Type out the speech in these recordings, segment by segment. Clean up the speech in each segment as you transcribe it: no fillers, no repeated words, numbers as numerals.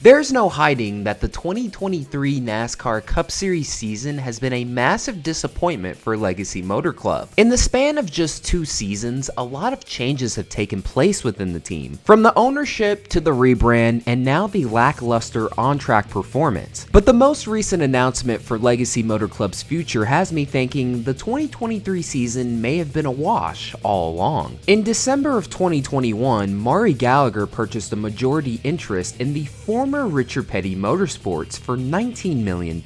There's no hiding that the 2023 NASCAR Cup Series season has been a massive disappointment for Legacy Motor Club. In the span of just 2 seasons, a lot of changes have taken place within the team, from the ownership to the rebrand and now the lackluster on-track performance. But the most recent announcement for Legacy Motor Club's future has me thinking the 2023 season may have been a wash all along. In December of 2021, Maury Gallagher purchased a majority interest in the former Richard Petty Motorsports for $19 million.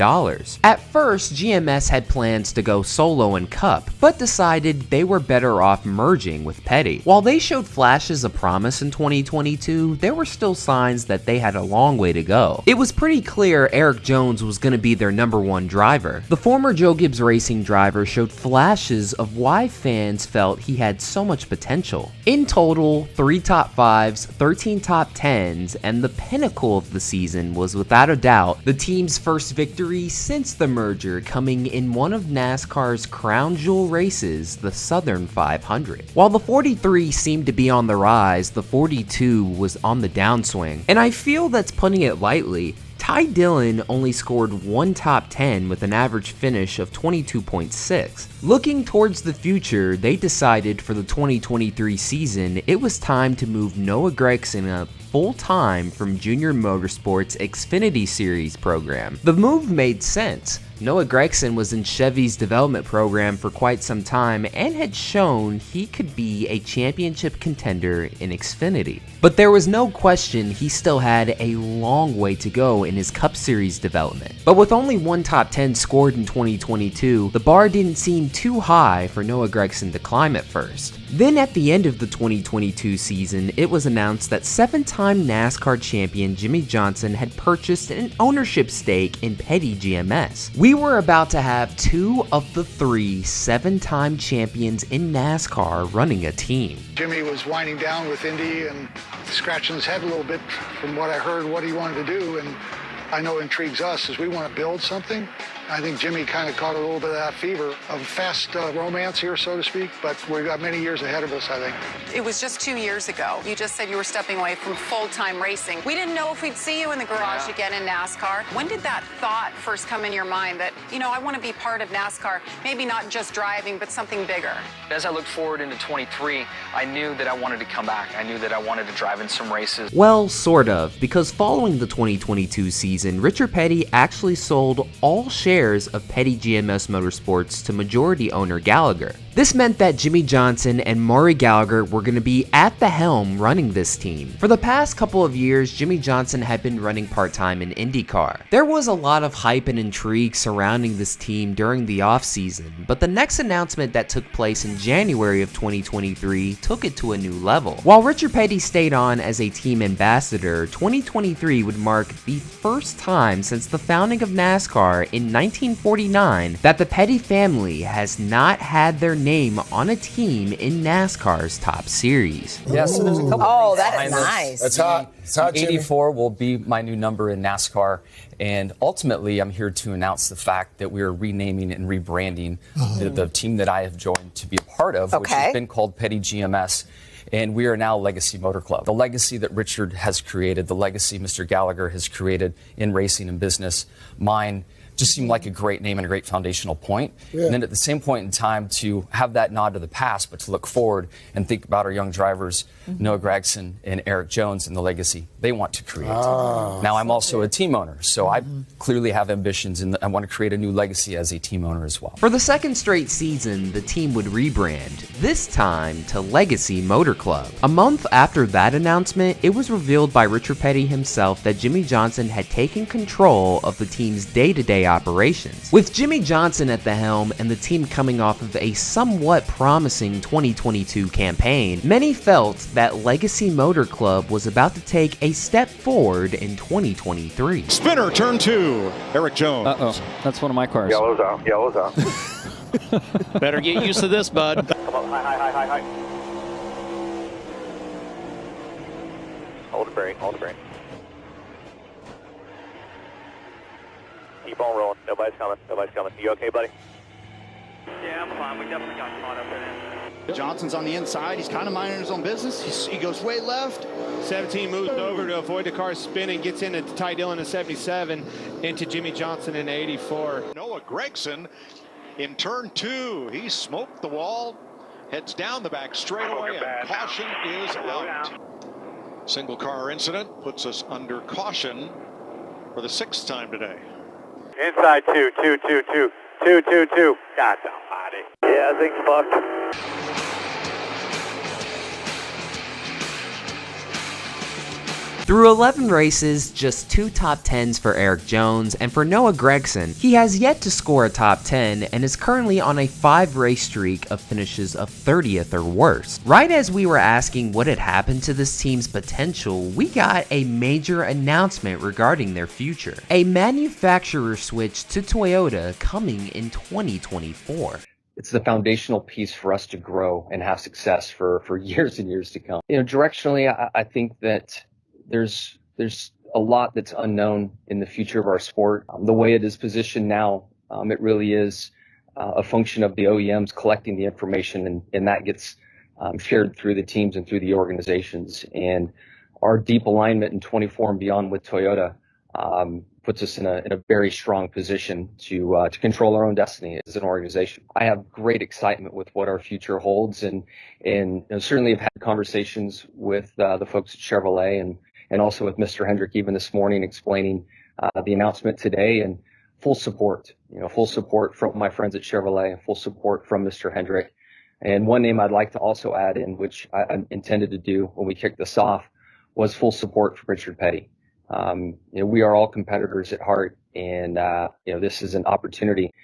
At first, GMS had plans to go solo in Cup, but decided they were better off merging with Petty. While they showed flashes of promise in 2022, there were still signs that they had a long way to go. It was pretty clear Erik Jones was going to be their #1 driver. The former Joe Gibbs Racing driver showed flashes of why fans felt he had so much potential. In total, 3 top 5s, 13 top 10s, and the pinnacle of the season was without a doubt the team's first victory since the merger, coming in one of NASCAR's crown jewel races, the Southern 500. While the 43 seemed to be on the rise, the 42 was on the downswing, and I feel that's putting it lightly. Ty Dillon only scored 1 top 10 with an average finish of 22.6. Looking towards the future, they decided for the 2023 season it was time to move Noah Gragson up full-time from Junior Motorsports' Xfinity Series program. The move made sense. Noah Gragson was in Chevy's development program for quite some time and had shown he could be a championship contender in Xfinity. But there was no question he still had a long way to go in his Cup Series development. But with only 1 top 10 scored in 2022, the bar didn't seem too high for Noah Gragson to climb at first. Then at the end of the 2022 season, it was announced that 7-time NASCAR champion Jimmie Johnson had purchased an ownership stake in Petty GMS. We were about to have 2 of the 3 7-time champions in NASCAR running a team. Jimmie was winding down with Indy and scratching his head a little bit from what I heard, what he wanted to do, and I know intrigues us is we want to build something. I think Jimmie kind of caught a little bit of that fever of fast romance here, so to speak, but we've got many years ahead of us, I think. It was just 2 years ago. You just said you were stepping away from full-time racing. We didn't know if we'd see you in the garage again in NASCAR. When did that thought first come in your mind that, you know, I want to be part of NASCAR, maybe not just driving, but something bigger? As I looked forward into 23, I knew that I wanted to come back. I knew that I wanted to drive in some races. Well, sort of, because following the 2022 season, Richard Petty actually sold all shares of Petty GMS Motorsports to majority owner Gallagher. This meant that Jimmie Johnson and Maury Gallagher were going to be at the helm running this team. For the past couple of years, Jimmie Johnson had been running part-time in IndyCar. There was a lot of hype and intrigue surrounding this team during the offseason, but the next announcement that took place in January of 2023 took it to a new level. While Richard Petty stayed on as a team ambassador, 2023 would mark the first time since the founding of NASCAR in 1949 that the Petty family has not had their name on a team in NASCAR's top series. Yeah, so there's a couple. Oh, that's nice. That's hot. It's hot, 84 Jimmy. will be my new number in NASCAR, and ultimately, I'm here to announce the fact that we are renaming and rebranding the team that I have joined to be a part of, which has been called Petty GMS. And we are now Legacy Motor Club. The legacy that Richard has created, the legacy Mr. Gallagher has created in racing and business, mine just seemed like a great name and a great foundational point. And then at the same point in time to have that nod to the past, but to look forward and think about our young drivers, Noah Gragson and Erik Jones, and the legacy they want to create. Now I'm also a team owner, so I clearly have ambitions and I want to create a new legacy as a team owner as well. For the second straight season, the team would rebrand, this time to Legacy Motor Club. A month after that announcement, it was revealed by Richard Petty himself that Jimmie Johnson had taken control of the team's day-to-day operations. With Jimmie Johnson at the helm and the team coming off of a somewhat promising 2022 campaign, many felt that Legacy Motor Club was about to take a step forward in 2023. Spinner, turn 2, Erik Jones. Uh-oh, that's one of my cars. Yellow's out. Better get used to this, bud. Come on, high. Hold the brake. Keep on rolling. Nobody's coming. You okay, buddy? Yeah, I'm fine. We definitely got caught up in it. Johnson's on the inside. He's kind of minding his own business. He goes way left. 17 moves over to avoid the car spinning, gets into Ty Dillon in 77, into Jimmie Johnson in 84. Noah Gragson in turn 2. He smoked the wall, heads down the back straightaway, and caution is out. Single car incident puts us under caution for the 6th time today. Inside 2. God almighty. Yeah, I think fucked. Through 11 races, just 2 top 10s for Erik Jones, and for Noah Gragson, he has yet to score a top 10 and is currently on a 5-race streak of finishes of 30th or worse. Right as we were asking what had happened to this team's potential, we got a major announcement regarding their future. A manufacturer switch to Toyota coming in 2024. It's the foundational piece for us to grow and have success for years and years to come. Directionally, I think that there's a lot that's unknown in the future of our sport. The way it is positioned now, it really is a function of the OEMs collecting the information, and that gets shared through the teams and through the organizations. And our deep alignment in 24 and beyond with Toyota puts us in a very strong position to control our own destiny as an organization. I have great excitement with what our future holds, and certainly have had conversations with the folks at Chevrolet and also with Mr. Hendrick even this morning, explaining the announcement today, and full support from my friends at Chevrolet, and full support from Mr. Hendrick. And one name I'd like to also add in, which I intended to do when we kicked this off, was full support for Richard Petty. We are all competitors at heart, and this is an opportunity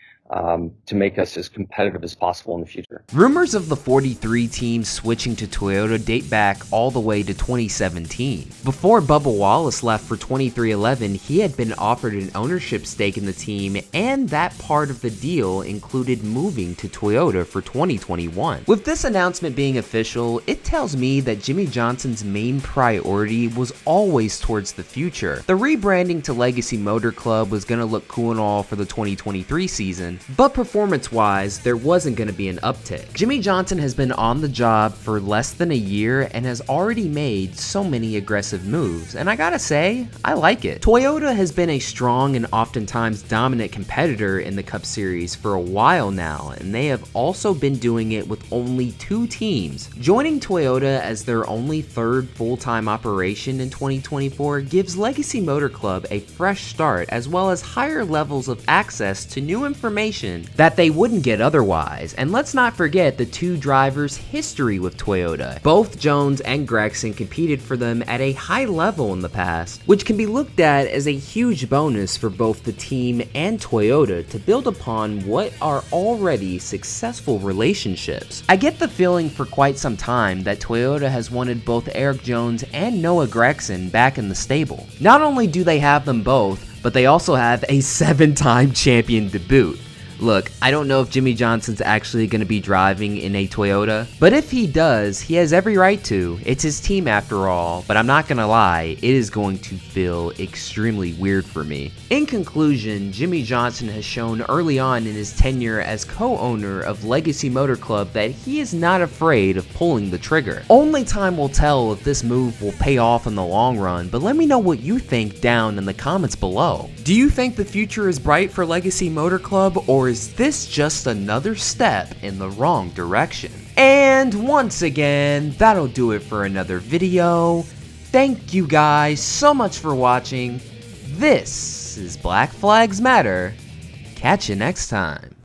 to make us as competitive as possible in the future. Rumors of the 43 team switching to Toyota date back all the way to 2017. Before Bubba Wallace left for 23XI, he had been offered an ownership stake in the team, and that part of the deal included moving to Toyota for 2021. With this announcement being official, it tells me that Jimmie Johnson's main priority was always towards the future. The rebranding to Legacy Motor Club was going to look cool and all for the 2023 season, but performance-wise, there wasn't going to be an uptick. Jimmie Johnson has been on the job for less than a year and has already made so many aggressive moves, and I gotta say, I like it. Toyota has been a strong and oftentimes dominant competitor in the Cup Series for a while now, and they have also been doing it with only 2 teams. Joining Toyota as their only 3rd full-time operation in 2024 gives Legacy Motor Club a fresh start, as well as higher levels of access to new information that they wouldn't get otherwise. And let's not forget the 2 drivers' history with Toyota. Both Jones and Gragson competed for them at a high level in the past, which can be looked at as a huge bonus for both the team and Toyota to build upon what are already successful relationships. I get the feeling for quite some time that Toyota has wanted both Erik Jones and Noah Gragson back in the stable. Not only do they have them both, but they also have a 7-time champion to boot. Look, I don't know if Jimmie Johnson's actually going to be driving in a Toyota, but if he does, he has every right to. It's his team after all, but I'm not going to lie, it is going to feel extremely weird for me. In conclusion, Jimmie Johnson has shown early on in his tenure as co-owner of Legacy Motor Club that he is not afraid of pulling the trigger. Only time will tell if this move will pay off in the long run, but let me know what you think down in the comments below. Do you think the future is bright for Legacy Motor Club, or is this just another step in the wrong direction? And once again, that'll do it for another video. Thank you guys so much for watching. This is Black Flags Matter. Catch you next time.